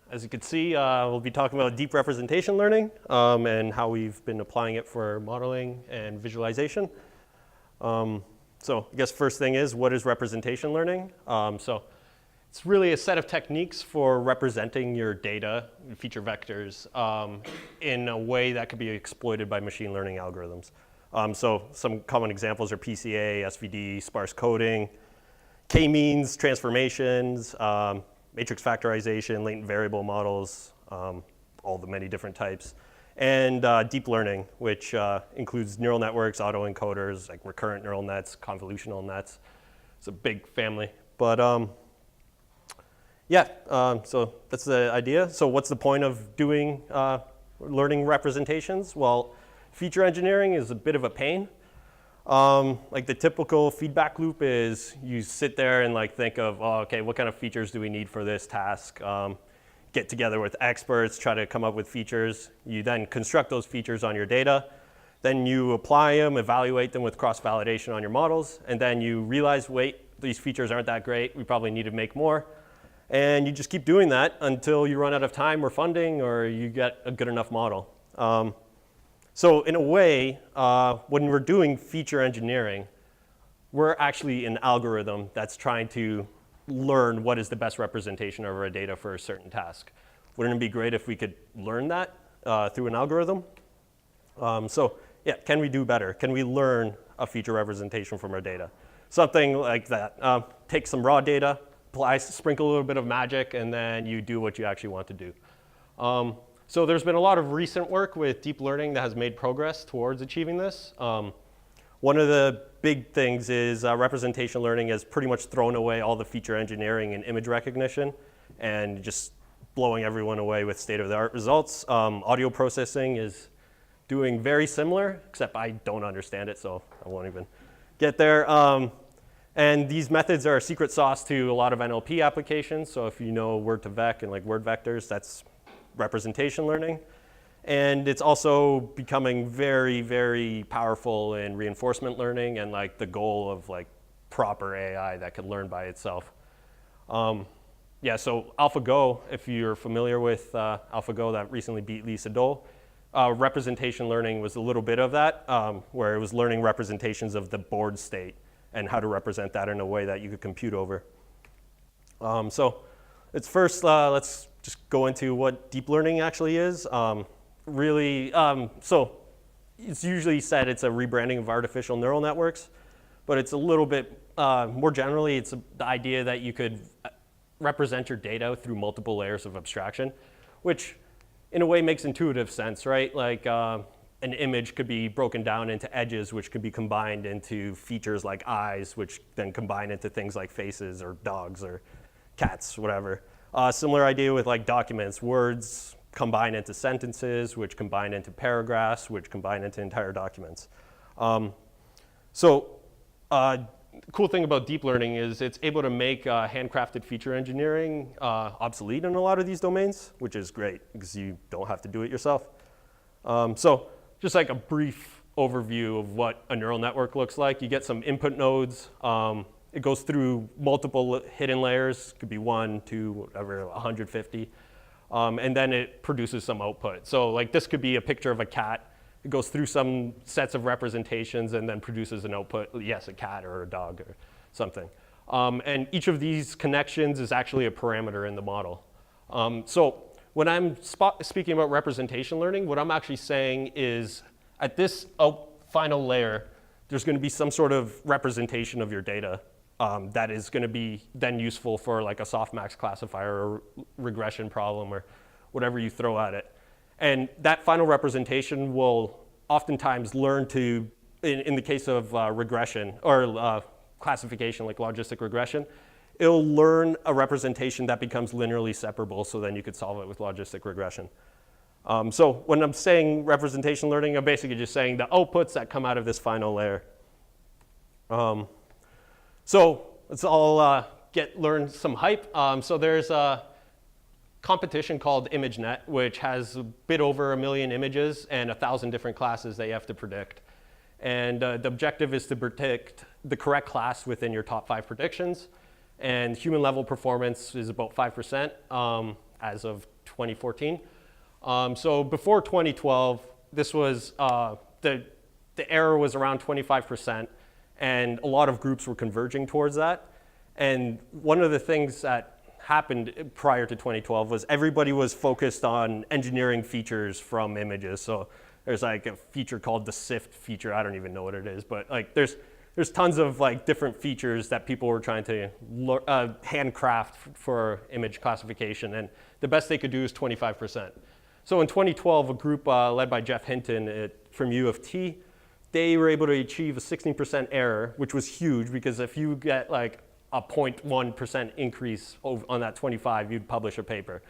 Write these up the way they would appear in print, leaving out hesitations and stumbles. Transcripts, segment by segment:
As you can see, we'll be talking about deep representation learning and how we've been applying it for modeling and visualization. So I guess first thing is, what is representation learning? So it's really a set of techniques for representing your data, feature vectors, in a way that could be exploited by machine learning algorithms. So some common examples are PCA, SVD, sparse coding, k-means, transformations, matrix factorization, latent variable models, all the many different types, and deep learning, which includes neural networks, autoencoders, like recurrent neural nets, convolutional nets. It's a big family. But so that's the idea. So what's the point of doing learning representations? Well, feature engineering is a bit of a pain. Like the typical feedback loop is you sit there and like think of, oh, okay, what kind of features do we need for this task? Get together with experts, try to come up with features. You then construct those features on your data. Then you apply them, evaluate them with cross-validation on your models. And then you realize, wait, these features aren't that great. We probably need to make more. And you just keep doing that until you run out of time or funding or you get a good enough model. So in a way, when we're doing feature engineering, we're actually an algorithm that's trying to learn what is the best representation of our data for a certain task. Wouldn't it be great if we could learn that through an algorithm? So yeah, can we do better? Can we learn a feature representation from our data? Something like that. Take some raw data, sprinkle a little bit of magic, and then you do what you actually want to do. So there's been a lot of recent work with deep learning that has made progress towards achieving this. One of the big things is representation learning has pretty much thrown away all the feature engineering and image recognition and just blowing everyone away with state-of-the-art results. Audio processing is doing very similar, except I don't understand it, so I won't even get there. And these methods are a secret sauce to a lot of NLP applications. So if you know word-to-vec and like word vectors, that's representation learning. And it's also becoming very, very powerful in reinforcement learning and like the goal of like proper AI that can learn by itself. Yeah, so AlphaGo, if you're familiar with AlphaGo that recently beat Lee Sedol, representation learning was a little bit of that, where it was learning representations of the board state and how to represent that in a way that you could compute over. So it's first, let's just go into what deep learning actually is. So it's usually said it's a rebranding of artificial neural networks, but it's a little bit more generally, it's the idea that you could represent your data through multiple layers of abstraction, which in a way makes intuitive sense, right? Like an image could be broken down into edges, which could be combined into features like eyes, which then combine into things like faces or dogs or cats, whatever. Similar idea with like documents, words combine into sentences, which combine into paragraphs, which combine into entire documents. Cool thing about deep learning is it's able to make handcrafted feature engineering obsolete in a lot of these domains, which is great because you don't have to do it yourself. So just like a brief overview of what a neural network looks like. You get some input nodes. It goes through multiple hidden layers, could be 1, 2, whatever, 150. And then it produces some output. So like this could be a picture of a cat. It goes through some sets of representations and then produces an output, yes, a cat or a dog or something. And each of these connections is actually a parameter in the model. So when I'm speaking about representation learning, what I'm actually saying is at this final layer, there's going to be some sort of representation of your data that is going to be then useful for like a softmax classifier or regression problem or whatever you throw at it. And that final representation will oftentimes learn to, in the case of regression or classification like logistic regression, it'll learn a representation that becomes linearly separable, so then you could solve it with logistic regression. So when I'm saying representation learning, I'm basically just saying the outputs that come out of this final layer. So let's all learn some hype. So there's a competition called ImageNet, which has a bit over 1 million images and 1,000 different classes that you have to predict. And the objective is to predict the correct class within your top 5 predictions. And human level performance is about 5% as of 2014. So before 2012, this was, the error was around 25%, and a lot of groups were converging towards that. And one of the things that happened prior to 2012 was everybody was focused on engineering features from images. So there's like a feature called the SIFT feature. I don't even know what it is, but like there's tons of like different features that people were trying to handcraft for image classification, and the best they could do is 25%. So in 2012, a group led by Jeff Hinton from U of T, they were able to achieve a 16% error, which was huge because if you get like a 0.1% increase on that 25, you'd publish a paper.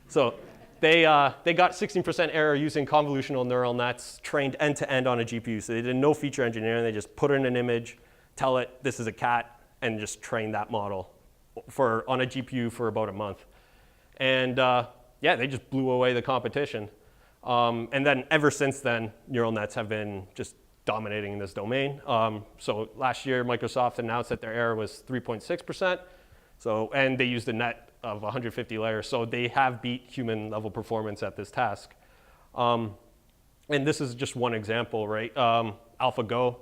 So they got 16% error using convolutional neural nets trained end-to-end on a GPU. So they did no feature engineering. They just put in an image, tell it this is a cat, and just train that model on a GPU for about a month. And yeah, they just blew away the competition. And then ever since then, neural nets have been just dominating in this domain. So last year, Microsoft announced that their error was 3.6%. And they used a net of 150 layers. So they have beat human level performance at this task. And this is just one example, right? AlphaGo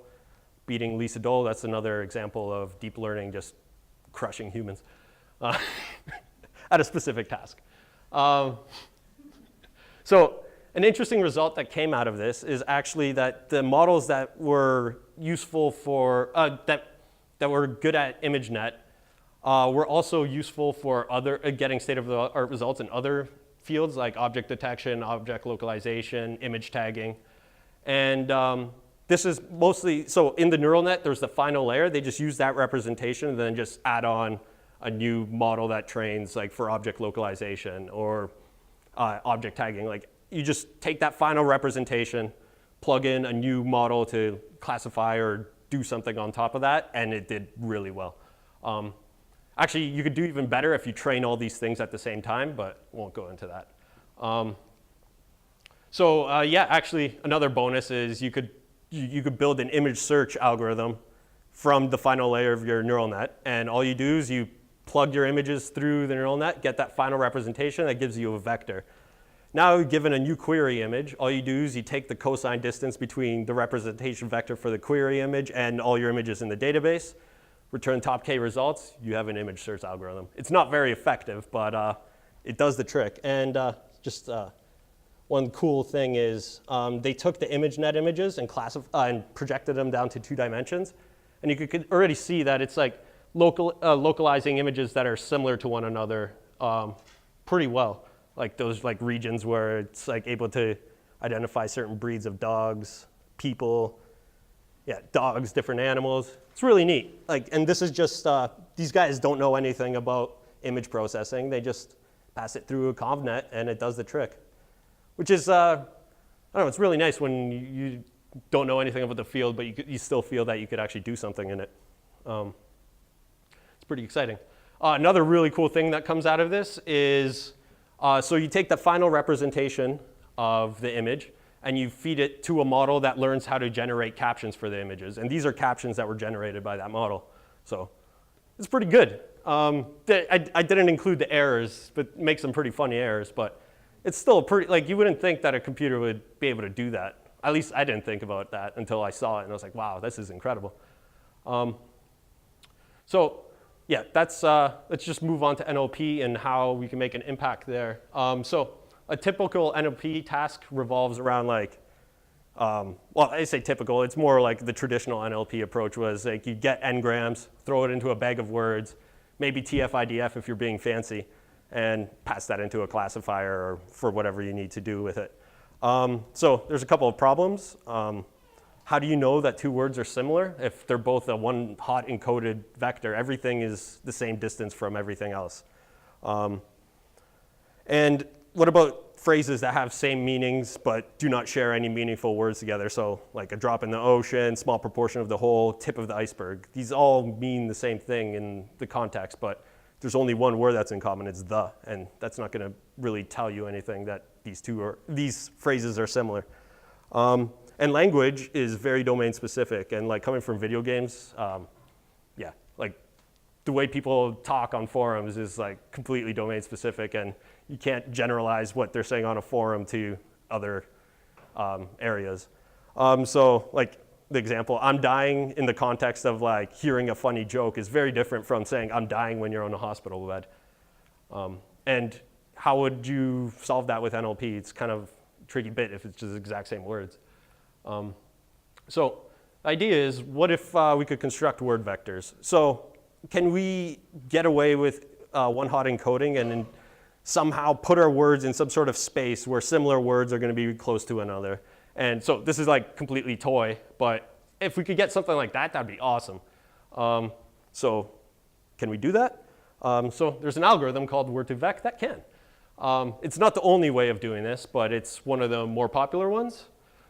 beating Lisa Dole. That's another example of deep learning just crushing humans at a specific task. So an interesting result that came out of this is actually that the models that were useful for, that were good at ImageNet were also useful for getting state-of-the-art results in other fields like object detection, object localization, image tagging. And this is mostly, so in the neural net, there's the final layer. They just use that representation and then just add on a new model that trains like for object localization or object tagging. Like you just take that final representation, plug in a new model to classify or do something on top of that, and it did really well. Actually, you could do even better if you train all these things at the same time, but won't go into that. Yeah, actually, another bonus is you could build an image search algorithm from the final layer of your neural net, and all you do is you plug your images through the neural net, get that final representation that gives you a vector. Now, given a new query image, all you do is you take the cosine distance between the representation vector for the query image and all your images in the database, return top K results, you have an image search algorithm. It's not very effective, but it does the trick. And one cool thing is they took the ImageNet images and projected them down to 2 dimensions. And you could already see that it's like localizing images that are similar to one another pretty well. Like those like regions where it's like able to identify certain breeds of dogs, people, yeah, dogs, different animals. It's really neat. Like, and this is just, these guys don't know anything about image processing. They just pass it through a convnet and it does the trick. Which is, I don't know, it's really nice when you don't know anything about the field, but you still feel that you could actually do something in it. It's pretty exciting. Another really cool thing that comes out of this is, so you take the final representation of the image and you feed it to a model that learns how to generate captions for the images. And these are captions that were generated by that model. So it's pretty good. I didn't include the errors, but it makes some pretty funny errors. But it's still pretty, like you wouldn't think that a computer would be able to do that. At least I didn't think about that until I saw it. And I was like, wow, this is incredible. Yeah, let's just move on to NLP and how we can make an impact there. So a typical NLP task revolves around like, well, I say typical, it's more like the traditional NLP approach was like you get n-grams, throw it into a bag of words, maybe TF-IDF if you're being fancy, and pass that into a classifier or for whatever you need to do with it. So there's a couple of problems. How do you know that 2 words are similar? If they're both a one hot encoded vector, everything is the same distance from everything else. And what about phrases that have same meanings but do not share any meaningful words together? So like a drop in the ocean, small proportion of the whole, tip of the iceberg. These all mean the same thing in the context, but there's only one word that's in common, it's the, and that's not gonna really tell you anything that these phrases are similar. And language is very domain specific, and like coming from video games, yeah, like the way people talk on forums is like completely domain specific, and you can't generalize what they're saying on a forum to other areas. So like the example, I'm dying in the context of like hearing a funny joke is very different from saying I'm dying when you're on a hospital bed. And how would you solve that with NLP? It's kind of a tricky bit if it's just the exact same words. So the idea is, what if we could construct word vectors? So can we get away with one-hot encoding and somehow put our words in some sort of space where similar words are going to be close to another? And so this is like completely toy, but if we could get something like that, that'd be awesome. So can we do that? So there's an algorithm called word2vec that can. It's not the only way of doing this, but it's one of the more popular ones.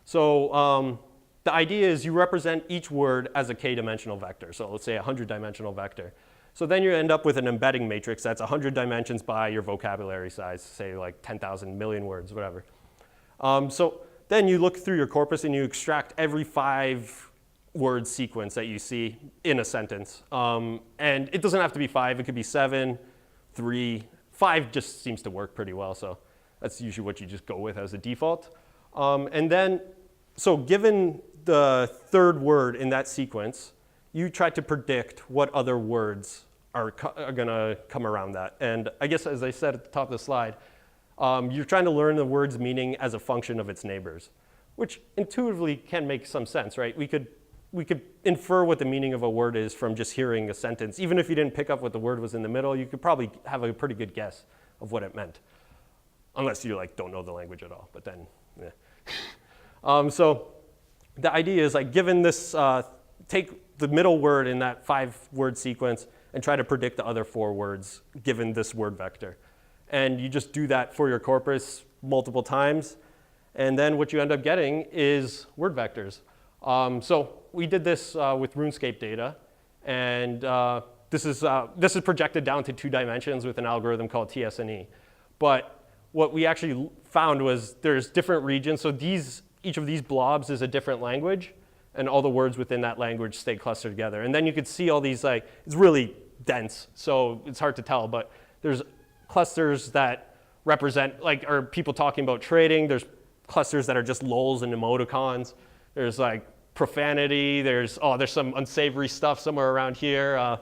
So the idea is you represent each word as a k-dimensional vector. So let's say a 100-dimensional vector. So then you end up with an embedding matrix that's 100 dimensions by your vocabulary size, say like 10,000 million words, whatever. So then you look through your corpus and you extract every 5-word sequence that you see in a sentence. And it doesn't have to be 5, it could be 7, 3, 5 just seems to work pretty well, so that's usually what you just go with as a default. And then, so given the third word in that sequence, you try to predict what other words are gonna come around that. And I guess as I said at the top of the slide, you're trying to learn the word's meaning as a function of its neighbors, which intuitively can make some sense, right? We could infer what the meaning of a word is from just hearing a sentence. Even if you didn't pick up what the word was in the middle, you could probably have a pretty good guess of what it meant. Unless you like don't know the language at all, but then, yeah. So the idea is like given this, take the middle word in that 5-word sequence and try to predict the other 4 words given this word vector. And you just do that for your corpus multiple times. And then what you end up getting is word vectors. So we did this with Runescape data. And this is projected down to 2 dimensions with an algorithm called T-SNE. But what we actually found was there's different regions. So each of these blobs is a different language. And all the words within that language stay clustered together. And then you could see all these, like, it's really dense. So it's hard to tell. But there's clusters that represent, like, are people talking about trading. There's clusters that are just lols and emoticons. There's like profanity. There's some unsavory stuff somewhere around here.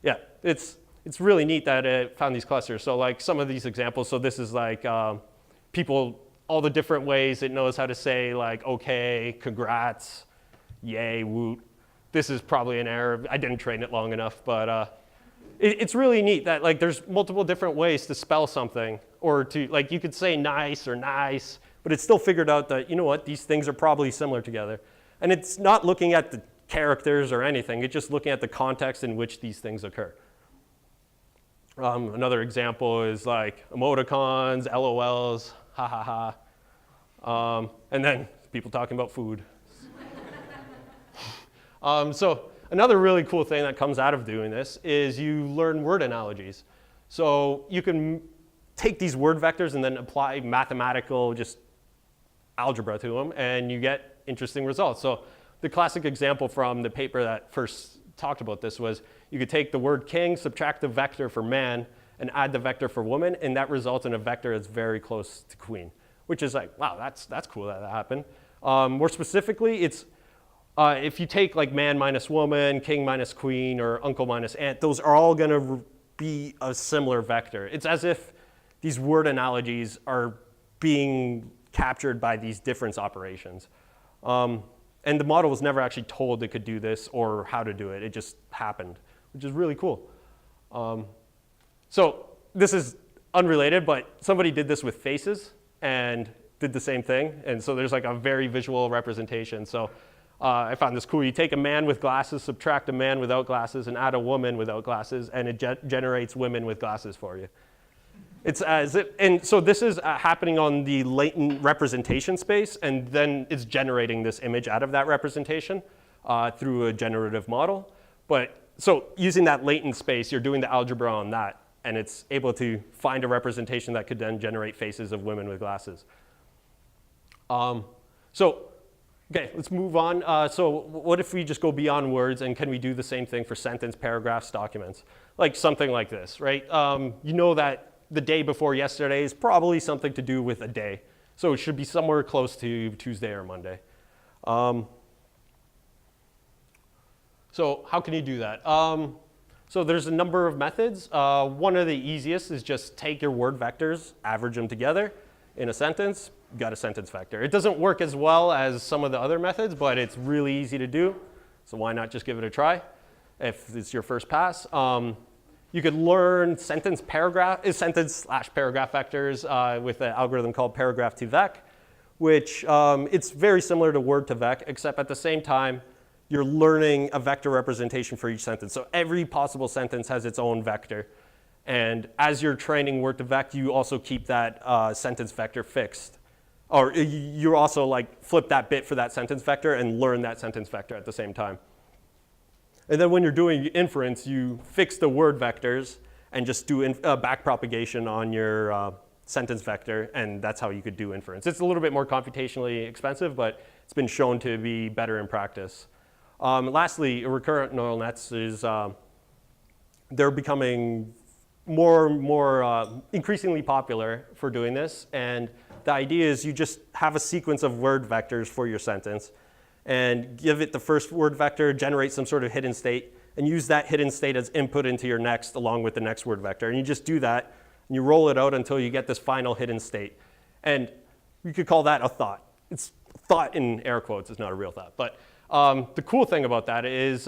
Yeah, it's really neat that it found these clusters. So like some of these examples, so this is like people, all the different ways it knows how to say like, okay, congrats, yay, woot. This is probably an error. I didn't train it long enough, but it's really neat that like there's multiple different ways to spell something, or to like you could say nice or nice, but it's still figured out that, you know what, these things are probably similar together. And it's not looking at the characters or anything, it's just looking at the context in which these things occur. Another example is like emoticons, LOLs, ha ha ha, and then people talking about food. So another really cool thing that comes out of doing this is you learn word analogies. So you can take these word vectors and then apply mathematical just algebra to them, and you get interesting results. So the classic example from the paper that first talked about this was you could take the word king, subtract the vector for man, and add the vector for woman, and that results in a vector that's very close to queen, which is like, wow, that's cool that happened. More specifically, it's if you take like man minus woman, king minus queen, or uncle minus aunt, those are all going to be a similar vector. It's as if these word analogies are being captured by these difference operations. And the model was never actually told it could do this or how to do it. It just happened, which is really cool. So this is unrelated, but somebody did this with faces and did the same thing. And so there's like a very visual representation. So I found this cool. You take a man with glasses, subtract a man without glasses, and add a woman without glasses, and it generates women with glasses for you. It's as if, and so this is happening on the latent representation space, and then it's generating this image out of that representation through a generative model. But so using that latent space, you're doing the algebra on that, and it's able to find a representation that could then generate faces of women with glasses. Okay, let's move on. So what if we just go beyond words, and can we do the same thing for sentence, paragraphs, documents? like something like this, right? You know that the day before yesterday is probably something to do with a day. So it should be somewhere close to Tuesday or Monday. So how can you do that? So there's a number of methods. One of the easiest is just take your word vectors, average them together in a sentence, you got a sentence vector. It doesn't work as well as some of the other methods, but it's really easy to do. So why not just give it a try if it's your first pass? You could learn sentence slash paragraph vectors with an algorithm called paragraph to vec, which it's very similar to word to vec, except at the same time, you're learning a vector representation for each sentence. So every possible sentence has its own vector. And as you're training word to vec, you also keep that sentence vector fixed. Or you also like flip that bit for that sentence vector and learn that sentence vector at the same time. And then when you're doing inference, you fix the word vectors and just do backpropagation on your sentence vector, and that's how you could do inference. It's a little bit more computationally expensive, but it's been shown to be better in practice. Lastly, recurrent neural nets is they're becoming more increasingly popular for doing this. And the idea is you just have a sequence of word vectors for your sentence and give it the first word vector, generate some sort of hidden state, and use that hidden state as input into your next along with the next word vector. And you just do that, and you roll it out until you get this final hidden state. And you could call that a thought. It's thought in air quotes, it's not a real thought. But the cool thing about that is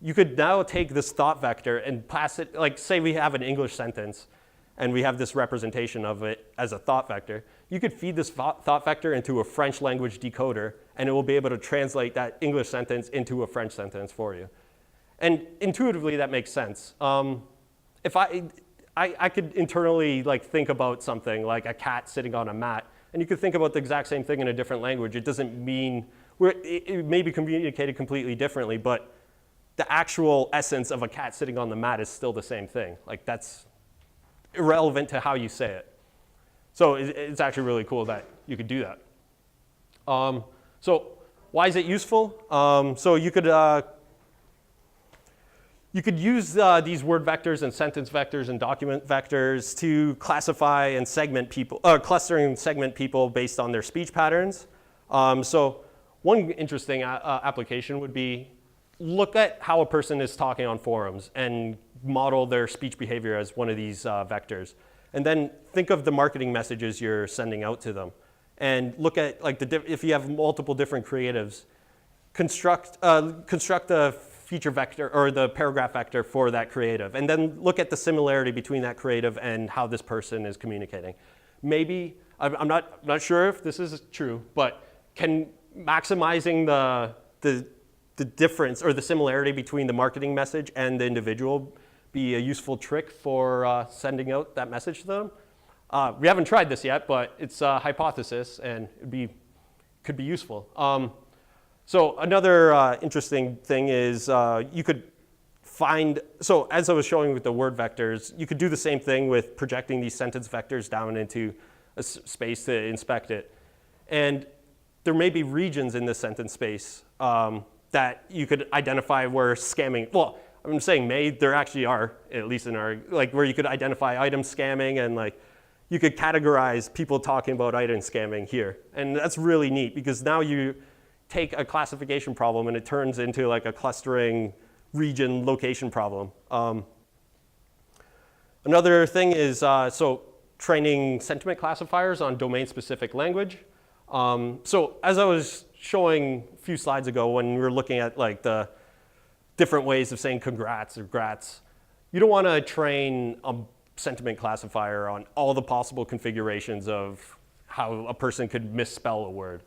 you could now take this thought vector and pass it, like say we have an English sentence and we have this representation of it as a thought vector. You could feed this thought vector into a French language decoder and it will be able to translate that English sentence into a French sentence for you. And intuitively that makes sense. If I could internally like think about something like a cat sitting on a mat, and you could think about the exact same thing in a different language. It doesn't mean, it may be communicated completely differently, but the actual essence of a cat sitting on the mat is still the same thing. Like that's irrelevant to how you say it. So it's actually really cool that you could do that. So why is it useful? So you could use these word vectors and sentence vectors and document vectors to classify and segment people, cluster and segment people based on their speech patterns. So one interesting application would be look at how a person is talking on forums and model their speech behavior as one of these vectors. And then think of the marketing messages you're sending out to them. And look at, like, if you have multiple different creatives, construct a feature vector or the paragraph vector for that creative. And then look at the similarity between that creative and how this person is communicating. Maybe, I'm not sure if this is true, but can maximizing the difference or the similarity between the marketing message and the individual be a useful trick for sending out that message to them? We haven't tried this yet, but it's a hypothesis and could be useful. So another interesting thing is you could find, so as I was showing with the word vectors, you could do the same thing with projecting these sentence vectors down into a space to inspect it. And there may be regions in this sentence space that you could identify where scamming, well, I'm saying may, there actually are, at least in our, like where you could identify item scamming and like, you could categorize people talking about item scamming here. And that's really neat because now you take a classification problem and it turns into like a clustering region location problem. Another thing is, so training sentiment classifiers on domain-specific language. So as I was showing a few slides ago when we were looking at like the different ways of saying congrats or grats, you don't want to train a sentiment classifier on all the possible configurations of how a person could misspell a word.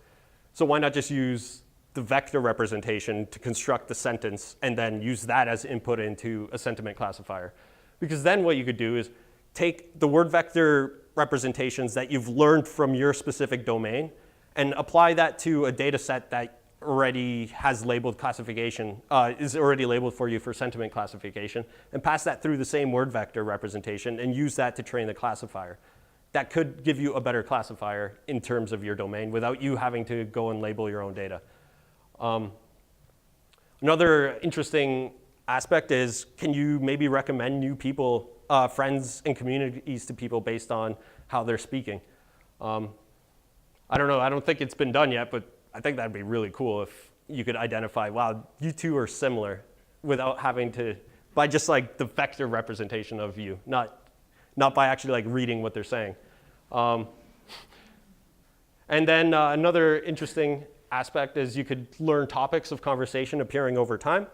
So why not just use the vector representation to construct the sentence and then use that as input into a sentiment classifier? Because then what you could do is take the word vector representations that you've learned from your specific domain and apply that to a data set that already has labeled classification, is already labeled for you for sentiment classification, and pass that through the same word vector representation and use that to train the classifier. That could give you a better classifier in terms of your domain without you having to go and label your own data. Another interesting aspect is, can you maybe recommend new people, friends and communities to people based on how they're speaking? I don't know, I don't think it's been done yet, but I think that'd be really cool if you could identify, wow, you two are similar without having to, by just like the vector representation of you, not by actually like reading what they're saying. And then another interesting aspect is you could learn topics of conversation appearing over time.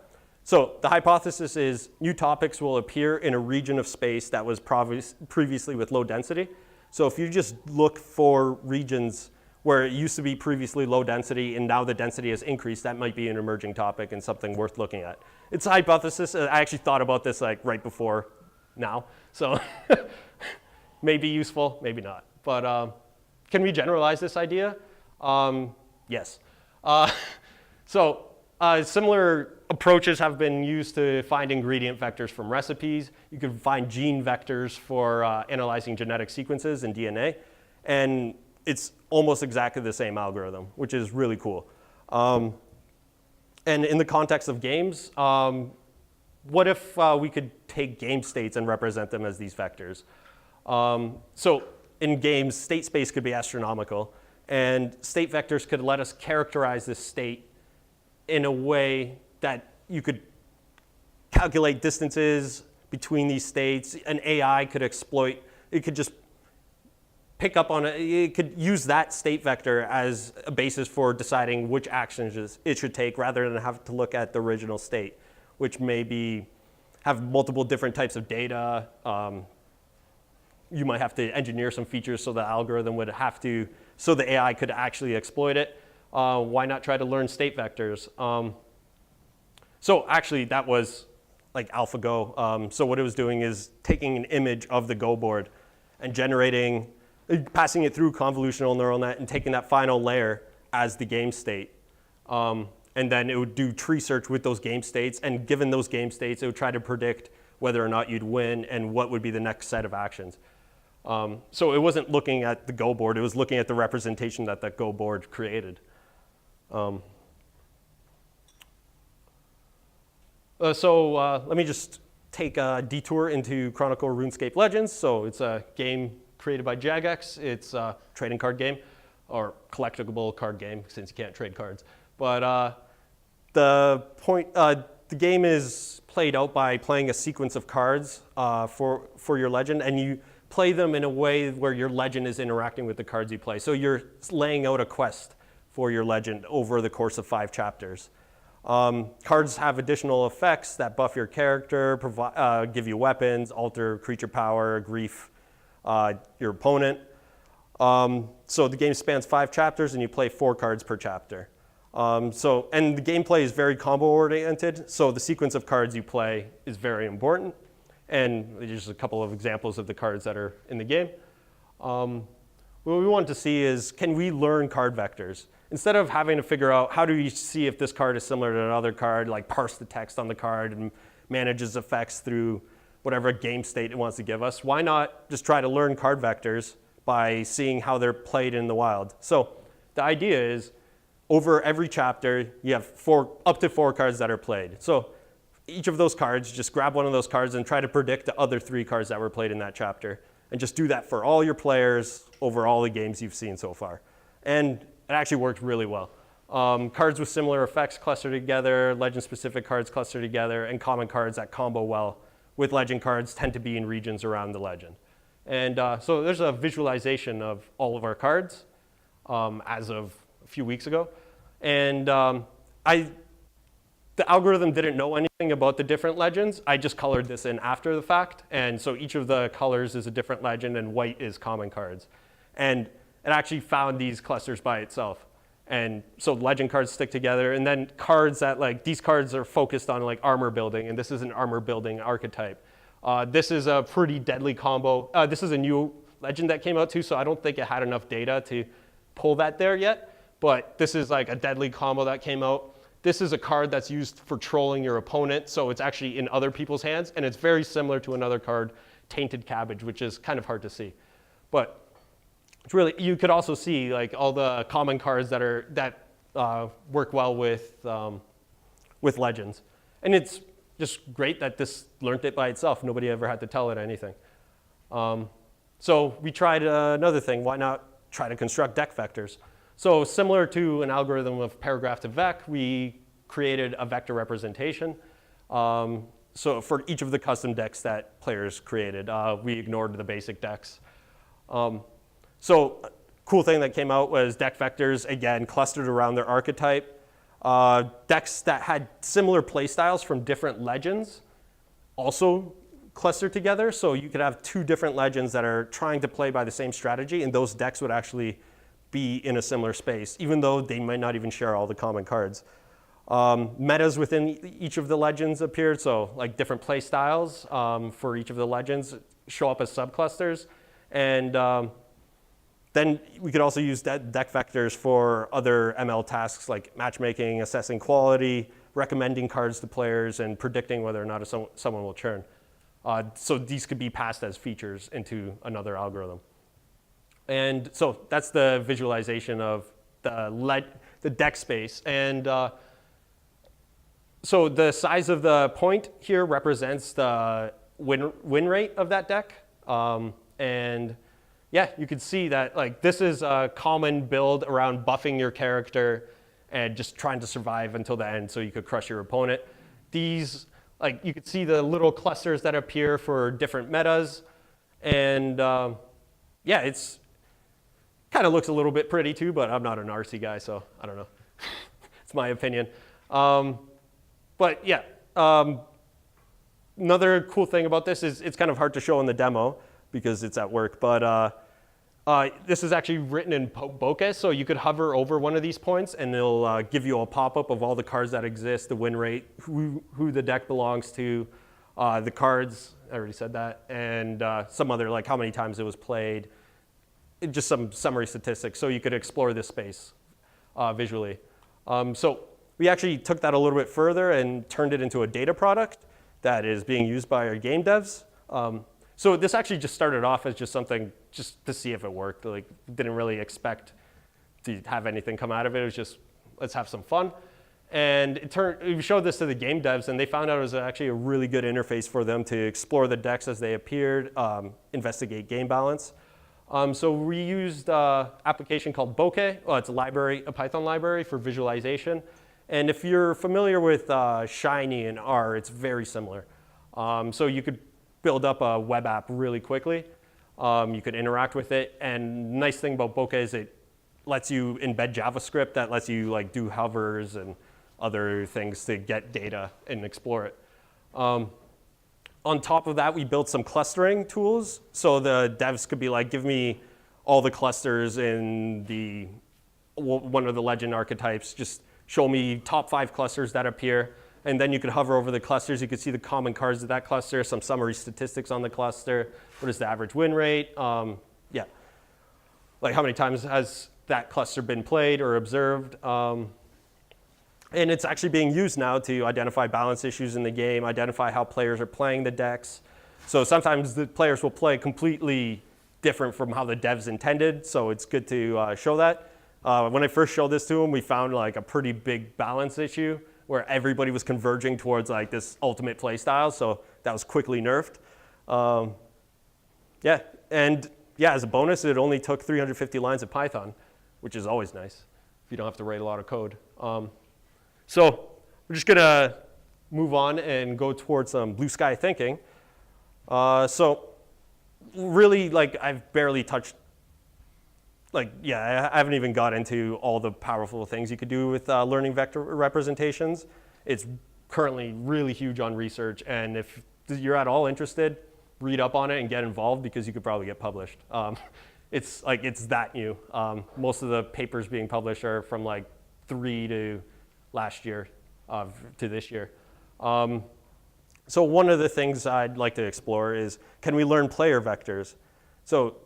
So the hypothesis is new topics will appear in a region of space that was previously with low density. So if you just look for regions where it used to be previously low density and now the density has increased, that might be an emerging topic and something worth looking at. It's a hypothesis. I actually thought about this like right before now. So maybe useful, maybe not. But can we generalize this idea? Yes. Similar approaches have been used to find ingredient vectors from recipes. You can find gene vectors for analyzing genetic sequences in DNA. And it's almost exactly the same algorithm, which is really cool. And in the context of games, what if we could take game states and represent them as these vectors? So in games, state space could be astronomical. And state vectors could let us characterize this state in a way that you could calculate distances between these states. An AI could exploit, it could just pick up on it. It could use that state vector as a basis for deciding which actions it should take rather than have to look at the original state, which maybe have multiple different types of data. You might have to engineer some features so the algorithm would have to, so the AI could actually exploit it. Why not try to learn state vectors? So actually that was like AlphaGo. So what it was doing is taking an image of the Go board and generating, passing it through convolutional neural net and taking that final layer as the game state. And then it would do tree search with those game states, and given those game states, it would try to predict whether or not you'd win and what would be the next set of actions. So it wasn't looking at the Go board, it was looking at the representation that that Go board created. Let me just take a detour into Chronicle Runescape Legends. So it's a game created by Jagex. It's a trading card game, or collectible card game, since you can't trade cards. But the game is played out by playing a sequence of cards for your legend, and you play them in a way where your legend is interacting with the cards you play. So you're laying out a quest for your legend over the course of 5 chapters. Cards have additional effects that buff your character, give you weapons, alter creature power, grief your opponent. So the game spans 5 chapters and you play 4 cards per chapter. And the gameplay is very combo oriented, so the sequence of cards you play is very important. And there's a couple of examples of the cards that are in the game. What we want to see is, can we learn card vectors? Instead of having to figure out how do you see if this card is similar to another card, like parse the text on the card and manage its effects through whatever game state it wants to give us, why not just try to learn card vectors by seeing how they're played in the wild? So the idea is, over every chapter, you have up to 4 cards that are played. So each of those cards, just grab one of those cards and try to predict the other 3 cards that were played in that chapter. And just do that for all your players over all the games you've seen so far. And it actually worked really well. Cards with similar effects cluster together, legend-specific cards cluster together, and common cards that combo well with legend cards tend to be in regions around the legend. And so there's a visualization of all of our cards as of a few weeks ago. And the algorithm didn't know anything about the different legends. I just colored this in after the fact. And so each of the colors is a different legend, and white is common cards. And it actually found these clusters by itself. And so legend cards stick together. And then cards that, like, these cards are focused on like armor building, and this is an armor building archetype. This is a pretty deadly combo. This is a new legend that came out too, so I don't think it had enough data to pull that there yet. But this is like a deadly combo that came out. This is a card that's used for trolling your opponent, so it's actually in other people's hands, and it's very similar to another card, Tainted Cabbage, which is kind of hard to see. But it's really, you could also see like all the common cards that work well with legends. And it's just great that this learned it by itself. Nobody ever had to tell it anything. So we tried another thing. Why not try to construct deck vectors? So similar to an algorithm of paragraph to vec, we created a vector representation. So for each of the custom decks that players created, we ignored the basic decks. So cool thing that came out was deck vectors, again, clustered around their archetype. Decks that had similar playstyles from different legends also clustered together. So you could have two different legends that are trying to play by the same strategy, and those decks would actually be in a similar space, even though they might not even share all the common cards. Metas within each of the legends appeared, so like different play styles for each of the legends show up as subclusters. And then we could also use deck vectors for other ML tasks like matchmaking, assessing quality, recommending cards to players, and predicting whether or not someone will churn. So these could be passed as features into another algorithm. And so that's the visualization of the deck space. And so the size of the point here represents the win rate of that deck. And yeah, you can see that like this is a common build around buffing your character and just trying to survive until the end so you could crush your opponent. These, like you could see the little clusters that appear for different metas. And yeah, it's kind of looks a little bit pretty too, but I'm not an RC guy, so I don't know. It's my opinion. But yeah, another cool thing about this is it's kind of hard to show in the demo because it's at work, but this is actually written in bokeh, so you could hover over one of these points and it'll give you a pop-up of all the cards that exist, the win rate, who the deck belongs to, the cards, I already said that, and some other, like how many times it was played, just some summary statistics, so you could explore this space visually. So we actually took that a little bit further and turned it into a data product that is being used by our game devs. So this actually just started off as just something just to see if it worked. Like, didn't really expect to have anything come out of it. It was just, let's have some fun. And we showed this to the game devs, and they found out it was actually a really good interface for them to explore the decks as they appeared, investigate game balance. So we used an application called Bokeh. Well, it's a Python library for visualization. And if you're familiar with Shiny and R, it's very similar. So you could build up a web app really quickly. You could interact with it. And nice thing about Bokeh is it lets you embed JavaScript that lets you like do hovers and other things to get data and explore it. On top of that, we built some clustering tools. So the devs could be like, give me all the clusters in one of the legend archetypes. Just show me top 5 clusters that appear. And then you could hover over the clusters. You could see the common cards of that cluster, some summary statistics on the cluster. What is the average win rate? Yeah, like how many times has that cluster been played or observed? And it's actually being used now to identify balance issues in the game, identify how players are playing the decks. So sometimes the players will play completely different from how the devs intended. So it's good to show that. When I first showed this to them, we found like a pretty big balance issue where everybody was converging towards like this ultimate play style. So that was quickly nerfed. Yeah, and yeah, as a bonus, it only took 350 lines of Python, which is always nice if you don't have to write a lot of code. So we're just gonna move on and go towards some blue sky thinking. So really, like I've barely touched, like, yeah, I haven't even got into all the powerful things you could do with learning vector representations. It's currently really huge on research, and if you're at all interested, read up on it and get involved because you could probably get published. It's that new. Most of the papers being published are from like 3 to last year to this year. So one of the things I'd like to explore is, can we learn player vectors? So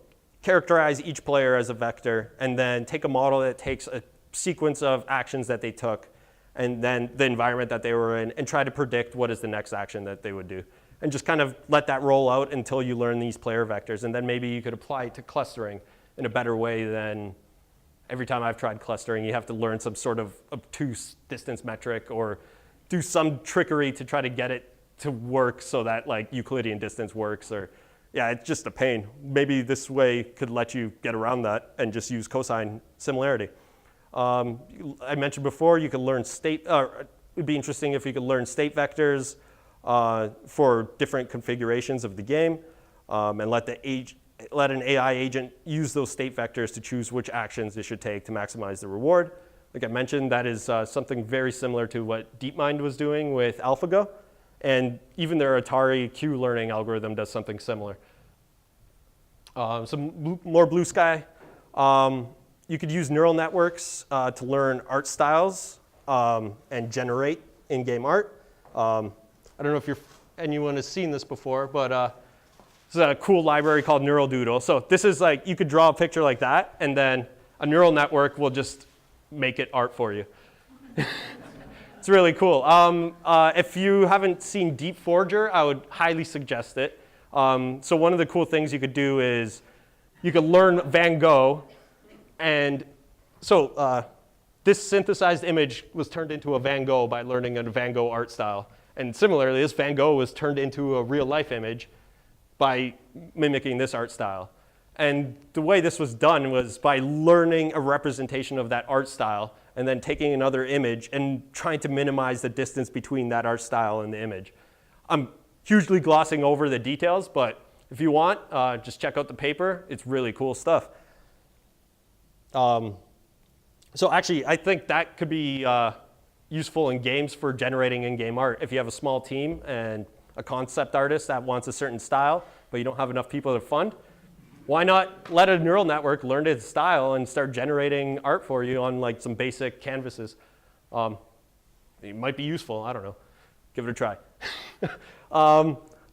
characterize each player as a vector, and then take a model that takes a sequence of actions that they took, and then the environment that they were in, and try to predict what is the next action that they would do. And just kind of let that roll out until you learn these player vectors. And then maybe you could apply it to clustering in a better way than every time I've tried clustering, you have to learn some sort of obtuse distance metric or do some trickery to try to get it to work so that like Euclidean distance works, or yeah, it's just a pain. Maybe this way could let you get around that and just use cosine similarity. I mentioned before you could learn state, it'd be interesting if you could learn state vectors for different configurations of the game, and let an AI agent use those state vectors to choose which actions it should take to maximize the reward. Like I mentioned, that is something very similar to what DeepMind was doing with AlphaGo. And even their Atari Q learning algorithm does something similar. Some more blue sky. You could use neural networks to learn art styles and generate in-game art. I don't know if anyone has seen this before, but this is a cool library called Neural Doodle. So this is like, you could draw a picture like that, and then a neural network will just make it art for you. It's really cool. If you haven't seen Deep Forger, I would highly suggest it. So one of the cool things you could do is you could learn Van Gogh. And so this synthesized image was turned into a Van Gogh by learning a Van Gogh art style. And similarly, this Van Gogh was turned into a real life image by mimicking this art style. And the way this was done was by learning a representation of that art style and then taking another image and trying to minimize the distance between that art style and the image. I'm hugely glossing over the details, but if you want, just check out the paper. It's really cool stuff. So actually, I think that could be useful in games for generating in-game art. If you have a small team and a concept artist that wants a certain style, but you don't have enough people to fund, why not let a neural network learn its style and start generating art for you on like some basic canvases? It might be useful, I don't know. Give it a try.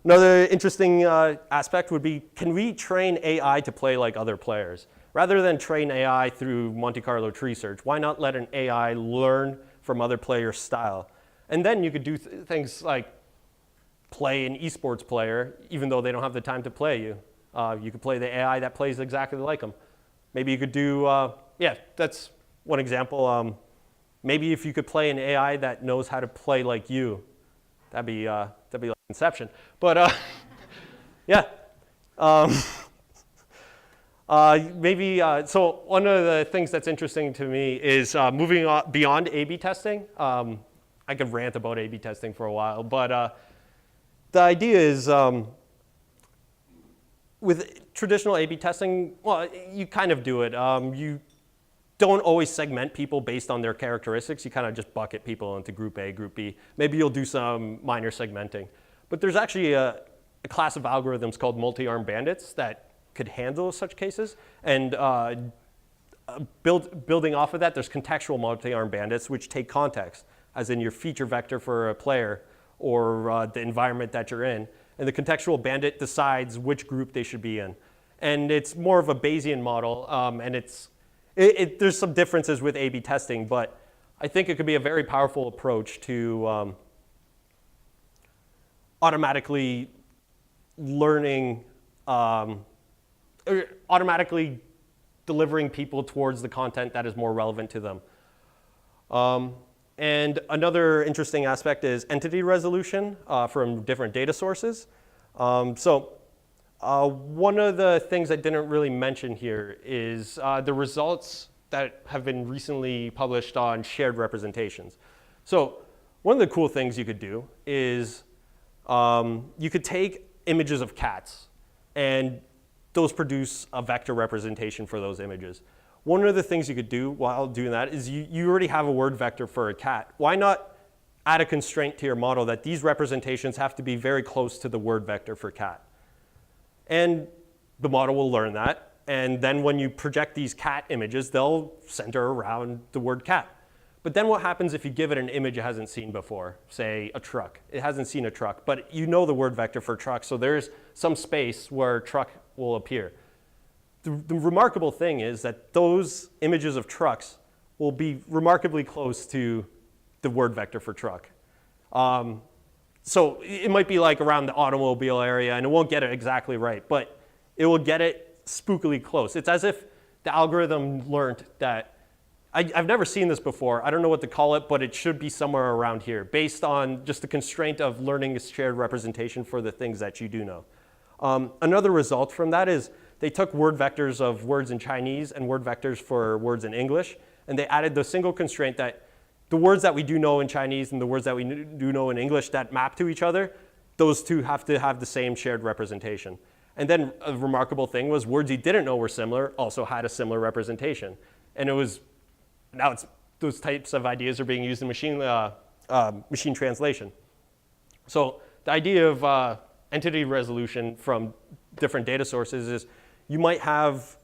Another interesting aspect would be, can we train AI to play like other players? Rather than train AI through Monte Carlo tree search, why not let an AI learn from other players' style? And then you could do things like play an esports player, even though they don't have the time to play you. You could play the AI that plays exactly like them. Maybe you could do, yeah, that's one example. Maybe if you could play an AI that knows how to play like you, that'd be like Inception. But yeah, maybe, so one of the things that's interesting to me is moving beyond A/B testing. I could rant about A/B testing for a while, but the idea is, with traditional A/B testing, well, you kind of do it. You don't always segment people based on their characteristics. You kind of just bucket people into group A, group B. Maybe you'll do some minor segmenting. But there's actually a class of algorithms called multi-arm bandits that could handle such cases. And building off of that, there's contextual multi-arm bandits, which take context, as in your feature vector for a player or the environment that you're in. And the contextual bandit decides which group they should be in. And it's more of a Bayesian model, and there's some differences with A/B testing, but I think it could be a very powerful approach to automatically learning, automatically delivering people towards the content that is more relevant to them. And another interesting aspect is entity resolution from different data sources. One of the things I didn't really mention here is the results that have been recently published on shared representations. So one of the cool things you could do is you could take images of cats, and those produce a vector representation for those images. One of the things you could do while doing that is you already have a word vector for a cat. Why not add a constraint to your model that these representations have to be very close to the word vector for cat? And the model will learn that. And then when you project these cat images, they'll center around the word cat. But then what happens if you give it an image it hasn't seen before, say a truck? It hasn't seen a truck, but you know the word vector for truck, so there's some space where truck will appear. The remarkable thing is that those images of trucks will be remarkably close to the word vector for truck. So it might be like around the automobile area, and it won't get it exactly right, but it will get it spookily close. It's as if the algorithm learned that I've never seen this before. I don't know what to call it, but it should be somewhere around here, based on just the constraint of learning a shared representation for the things that you do know. Another result from that is they took word vectors of words in Chinese and word vectors for words in English, and they added the single constraint that the words that we do know in Chinese and the words that we do know in English that map to each other, those two have to have the same shared representation. And then a remarkable thing was words you didn't know were similar also had a similar representation. And now those types of ideas are being used in machine translation. So the idea of entity resolution from different data sources is you might have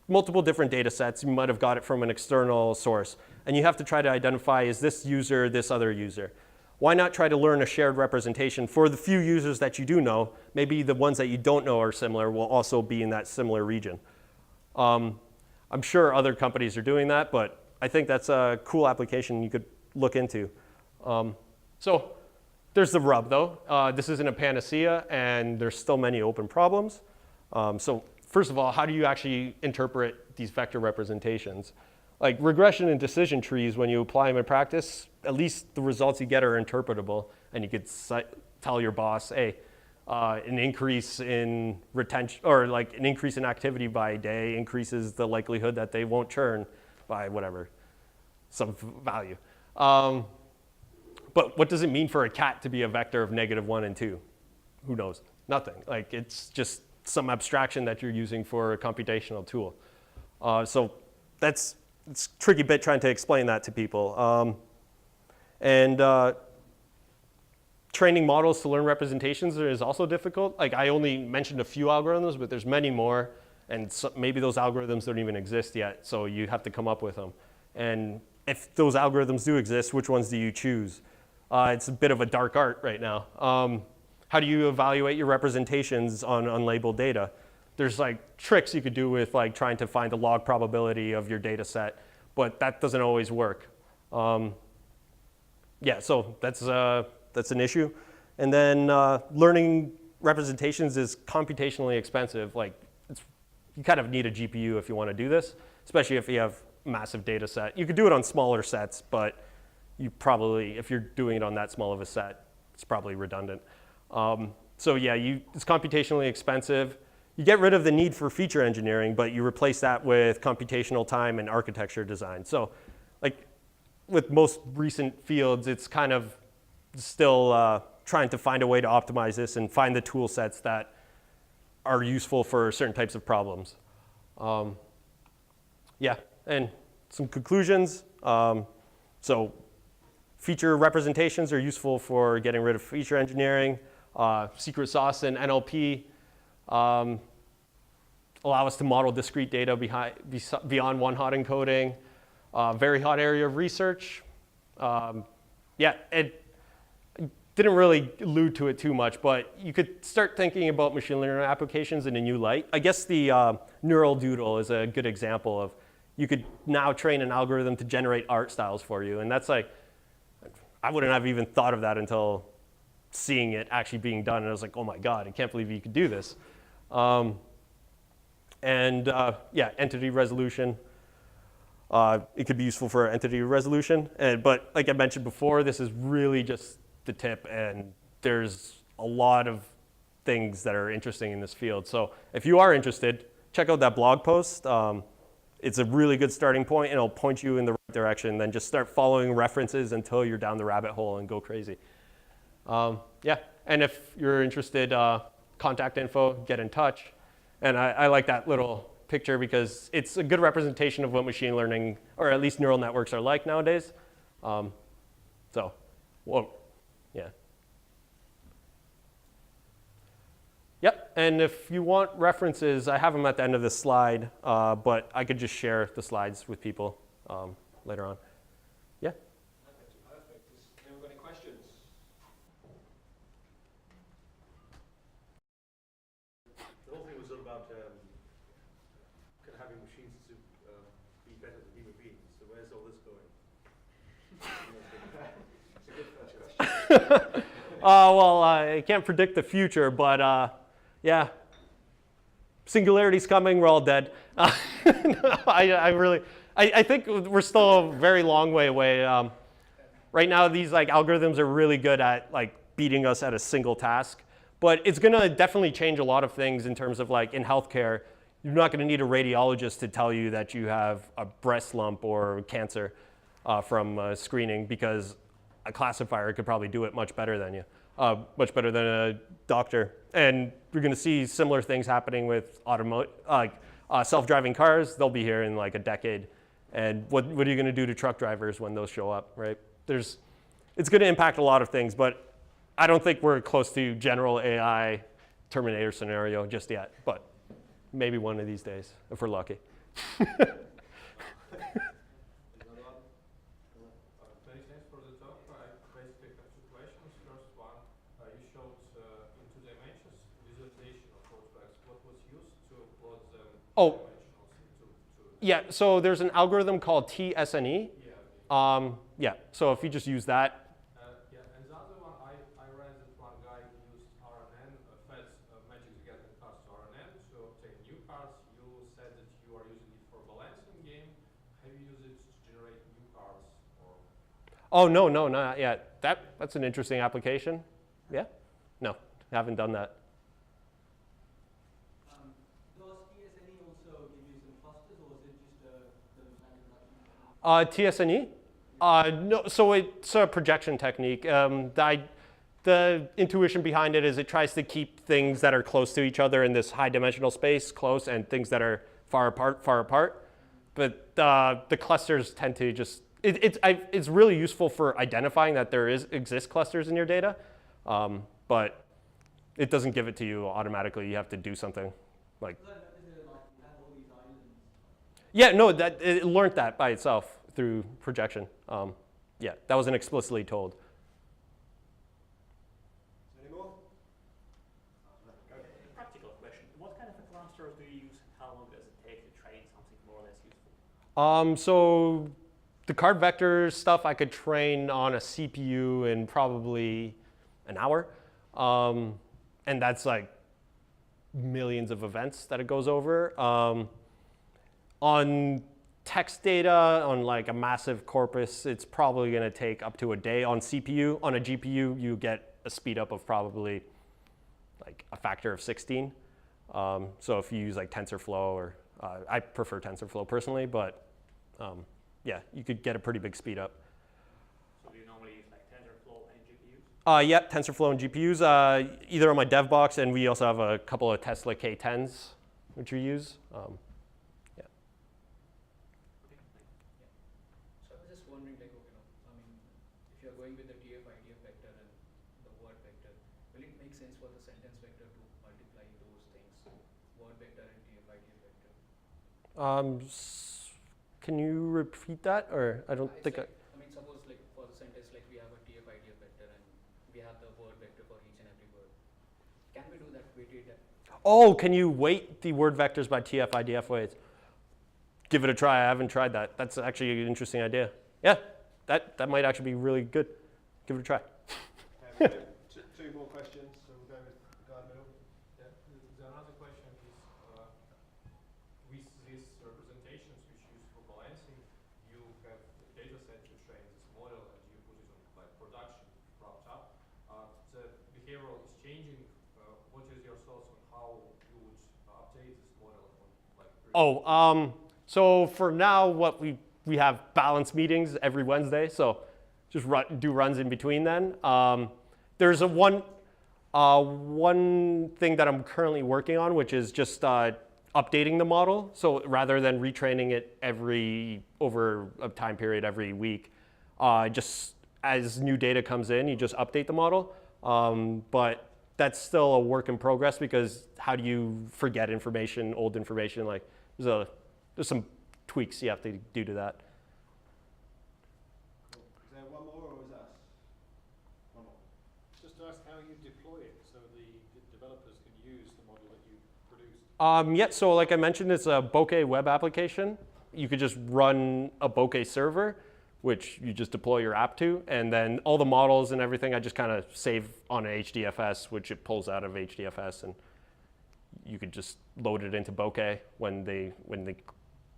multiple different data sets. You might have got it from an external source. And you have to try to identify, is this user this other user? Why not try to learn a shared representation for the few users that you do know? Maybe the ones that you don't know are similar will also be in that similar region. I'm sure other companies are doing that, but I think that's a cool application you could look into. So there's the rub, though. This isn't a panacea, and there's still many open problems. So first of all, how do you actually interpret these vector representations? Like regression and decision trees, when you apply them in practice, at least the results you get are interpretable, and you could tell your boss, hey, an increase in retention, or like an increase in activity by a day increases the likelihood that they won't churn by whatever, some value. But what does it mean for a cat to be a vector of -1 and 2? Who knows? Nothing. Like it's just some abstraction that you're using for a computational tool. So it's a tricky bit trying to explain that to people. Training models to learn representations is also difficult. Like I only mentioned a few algorithms, but there's many more, and so maybe those algorithms don't even exist yet, so you have to come up with them. And if those algorithms do exist, which ones do you choose? It's a bit of a dark art right now. How do you evaluate your representations on unlabeled data? There's like tricks you could do with like trying to find the log probability of your data set, but that doesn't always work. Yeah, so that's an issue. And then learning representations is computationally expensive. Like you kind of need a GPU if you want to do this, especially if you have a massive data set. You could do it on smaller sets, but you probably, if you're doing it on that small of a set, it's probably redundant. So yeah, it's computationally expensive. You get rid of the need for feature engineering, but you replace that with computational time and architecture design. So like with most recent fields, it's kind of still trying to find a way to optimize this and find the tool sets that are useful for certain types of problems. Yeah, and some conclusions. So feature representations are useful for getting rid of feature engineering. Secret sauce and NLP allow us to model discrete data beyond one hot encoding. Very hot area of research. Yeah, it didn't really allude to it too much, but you could start thinking about machine learning applications in a new light. I guess the neural doodle is a good example of you could now train an algorithm to generate art styles for you. And that's like, I wouldn't have even thought of that until seeing it actually being done. And I was like, oh my God, I can't believe you could do this. Yeah, entity resolution. It could be useful for entity resolution. But like I mentioned before, this is really just the tip, and there's a lot of things that are interesting in this field. So if you are interested, check out that blog post. It's a really good starting point, and it'll point you in the right direction. Then just start following references until you're down the rabbit hole and go crazy. Yeah, and if you're interested, contact info, get in touch. And I like that little picture because it's a good representation of what machine learning, or at least neural networks, are like nowadays. So, well, yeah. Yep, and if you want references, I have them at the end of this slide, but I could just share the slides with people later on. Yeah? Perfect. Does anyone got any questions? The whole thing was all about kind of having machines to be better than human beings. So where's all this going? It's a good first question. Well, I can't predict the future, but yeah, singularity's coming. We're all dead. No, I I think we're still a very long way away. Right now, these like algorithms are really good at like beating us at a single task, but it's gonna definitely change a lot of things in terms of like in healthcare. You're not gonna need a radiologist to tell you that you have a breast lump or cancer from screening, because a classifier could probably do it much better than you, much better than a doctor. And we're gonna see similar things happening with self-driving cars. They'll be here in like a decade. And what are you gonna do to truck drivers when those show up, right? It's gonna impact a lot of things, but I don't think we're close to general AI Terminator scenario just yet, but maybe one of these days, if we're lucky. Many thanks for the talk. I basically have two questions. First one, you showed in two dimensions visualization of photographs. What was used to plot them Oh, dimensionals yeah, so there's an algorithm called T-SNE. Yeah. Yeah, so if you just use that. Yeah, and the other one, I read that one guy used RNN, fed magic gathering cards to RNN to obtain new cards. You said that you are using it for balancing game. Have you used it to generate new cards? Or? Oh, no, not yet. That's an interesting application. Yeah? No, haven't done that. Does T-SNE also give you some clusters, or is it just the T-SNE? No, so it's a projection technique. The intuition behind it is it tries to keep things that are close to each other in this high dimensional space close, and things that are far apart. But the clusters tend to just, it's really useful for identifying that there exist clusters in your data, but it doesn't give it to you automatically. You have to do something. Like, yeah, no, it learned that by itself through projection. Yeah, that wasn't explicitly told. Any more? Practical question. What kind of a clusters do you use? How long does it take to train something more or less useful? So the card vector stuff I could train on a CPU in probably an hour. And that's like millions of events that it goes over. On text data, on like a massive corpus, it's probably gonna take up to a day on CPU. On a GPU, you get a speed up of probably like a factor of 16. So if you use like TensorFlow, or I prefer TensorFlow personally, but yeah, you could get a pretty big speed up. So do you normally use like TensorFlow and GPUs? Yeah, TensorFlow and GPUs, either on my dev box, and we also have a couple of Tesla K10s, which we use. So I was just wondering, like, I mean, if you're going with the TF IDF vector and the word vector, will it make sense for the sentence vector to multiply those things, word vector and TF IDF vector? Can you repeat that, or I don't think I mean, suppose like for the sentence, like we have a TF IDF vector and we have the word vector for each and every word. Can we do that weighted? Oh, can you weight the word vectors by TF IDF weights? Give it a try. I haven't tried that. That's actually an interesting idea. Yeah, that might actually be really good. Give it a try. Two more questions, so we'll go with the guy in the middle. Yeah. The another question is, with these representations which you use for balancing, you have the data set to train this model and you put it on like production wrapped up. The behavioral is changing. What is your thoughts on how you would update this model on like So for now, what we have balance meetings every Wednesday, so just do runs in between then. There's one thing that I'm currently working on, which is just updating the model. So rather than retraining it over a time period every week, just as new data comes in, you just update the model. But that's still a work in progress, because how do you forget information, old information? Like there's some tweaks you have to do to that. Cool. Is there one more, or is that one more? Just to ask how you deploy it so the developers can use the model that you produced. Yeah, so like I mentioned, it's a bokeh web application. You could just run a bokeh server, which you just deploy your app to, and then all the models and everything I just kind of save on an HDFS, which it pulls out of HDFS, and you could just load it into bokeh when they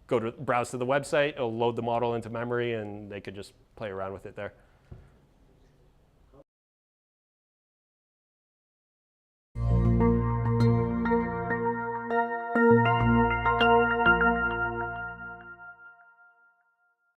browse to the website, it'll load the model into memory, and they could just play around with it there.